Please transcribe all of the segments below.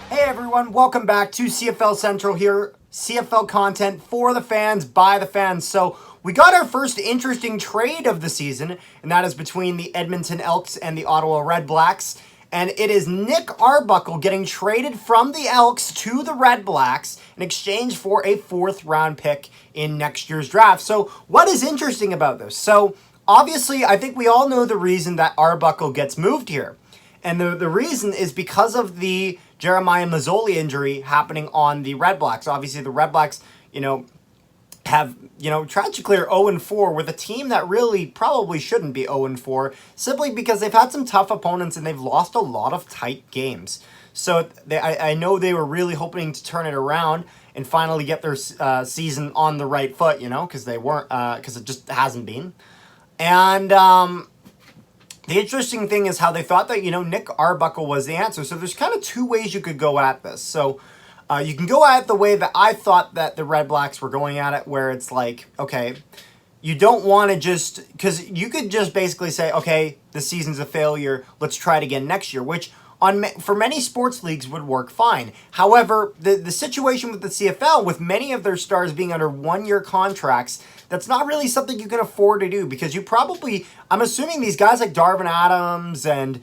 Hey everyone, welcome back to CFL Central here. CFL content for the fans, by the fans. So we got our first interesting trade of the season, and that is between the Edmonton Elks and the Ottawa Redblacks. And it is Nick Arbuckle getting traded from the Elks to the Redblacks in exchange for a 4th round pick in next year's draft. So what is interesting about this? So obviously, I think we all know the reason that Arbuckle gets moved here. And the reason is because of the Jeremiah Masoli injury happening on the Redblacks. Obviously, the Redblacks, have, tragically are 0-4 with a team that really probably shouldn't be 0-4, simply because they've had some tough opponents and they've lost a lot of tight games. So I know they were really hoping to turn it around and finally get their season on the right foot, because they weren't, because it just hasn't been. And the interesting thing is how they thought that, Nick Arbuckle was the answer. So there's kind of two ways you could go at this. So you can go at it the way that I thought that the Redblacks were going at it, where it's like, okay, you don't want to just, because you could just basically say, okay, the season's a failure, let's try it again next year, which for many sports leagues would work fine. However, the situation with the CFL, with many of their stars being under 1-year contracts, that's not really something you can afford to do, because you probably, I'm assuming these guys like Darvin Adams and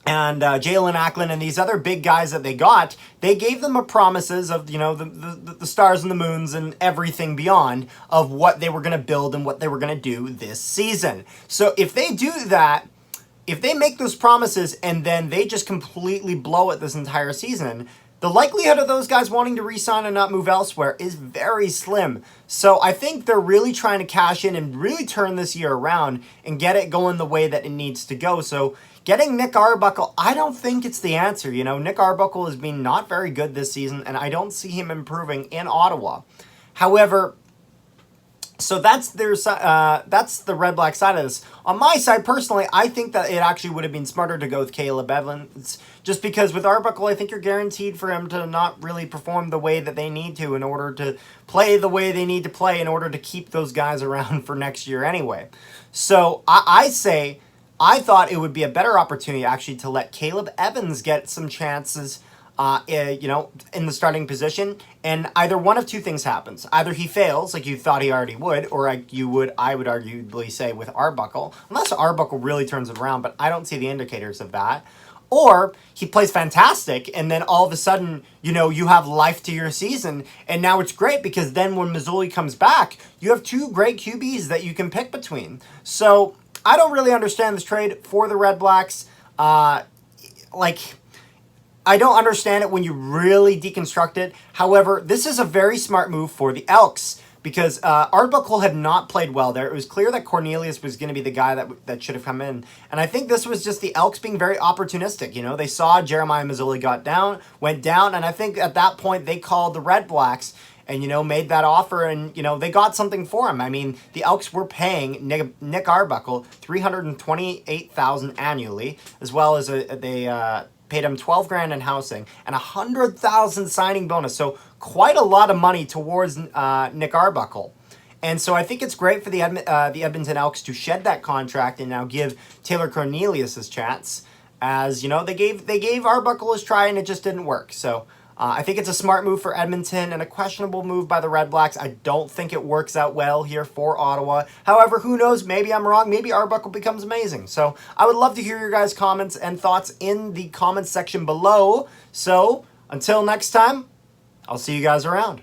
Jalen Acklin and these other big guys that they gave them a promises of, the stars and the moons and everything beyond of what they were going to build and what they were going to do this season. So if they do that, if they make those promises and then they just completely blow it this entire season, the likelihood of those guys wanting to re-sign and not move elsewhere is very slim. So I think they're really trying to cash in and really turn this year around and get it going the way that it needs to go. So getting Nick Arbuckle, I don't think it's the answer. Nick Arbuckle has been not very good this season, and I don't see him improving in Ottawa. However, so that's the Redblack side of this. On my side, personally, I think that it actually would have been smarter to go with Caleb Evans, just because with Arbuckle, I think you're guaranteed for him to not really perform the way that they need to in order to play the way they need to play in order to keep those guys around for next year anyway. So I thought it would be a better opportunity actually to let Caleb Evans get some chances in the starting position, and either one of two things happens. Either he fails, like you thought he already would, or I would arguably say with Arbuckle, unless Arbuckle really turns it around, but I don't see the indicators of that. Or he plays fantastic, and then all of a sudden, you have life to your season, and now it's great because then when Masoli comes back, you have two great QBs that you can pick between. So I don't really understand this trade for the Redblacks. I don't understand it when you really deconstruct it. However, this is a very smart move for the Elks because Arbuckle had not played well there. It was clear that Cornelius was going to be the guy that should have come in. And I think this was just the Elks being very opportunistic. They saw Jeremiah Masoli went down, and I think at that point they called the Redblacks and, made that offer, and, they got something for him. I mean, the Elks were paying Nick Arbuckle $328,000 annually, as well as they paid him $12,000 in housing and $100,000 signing bonus. So quite a lot of money towards Nick Arbuckle. And so I think it's great for the Edmonton Elks to shed that contract and now give Taylor Cornelius his chance. As they gave Arbuckle his try and it just didn't work. So I think it's a smart move for Edmonton and a questionable move by the Redblacks. I don't think it works out well here for Ottawa. However, who knows? Maybe I'm wrong. Maybe Arbuckle becomes amazing. So I would love to hear your guys' comments and thoughts in the comments section below. So until next time, I'll see you guys around.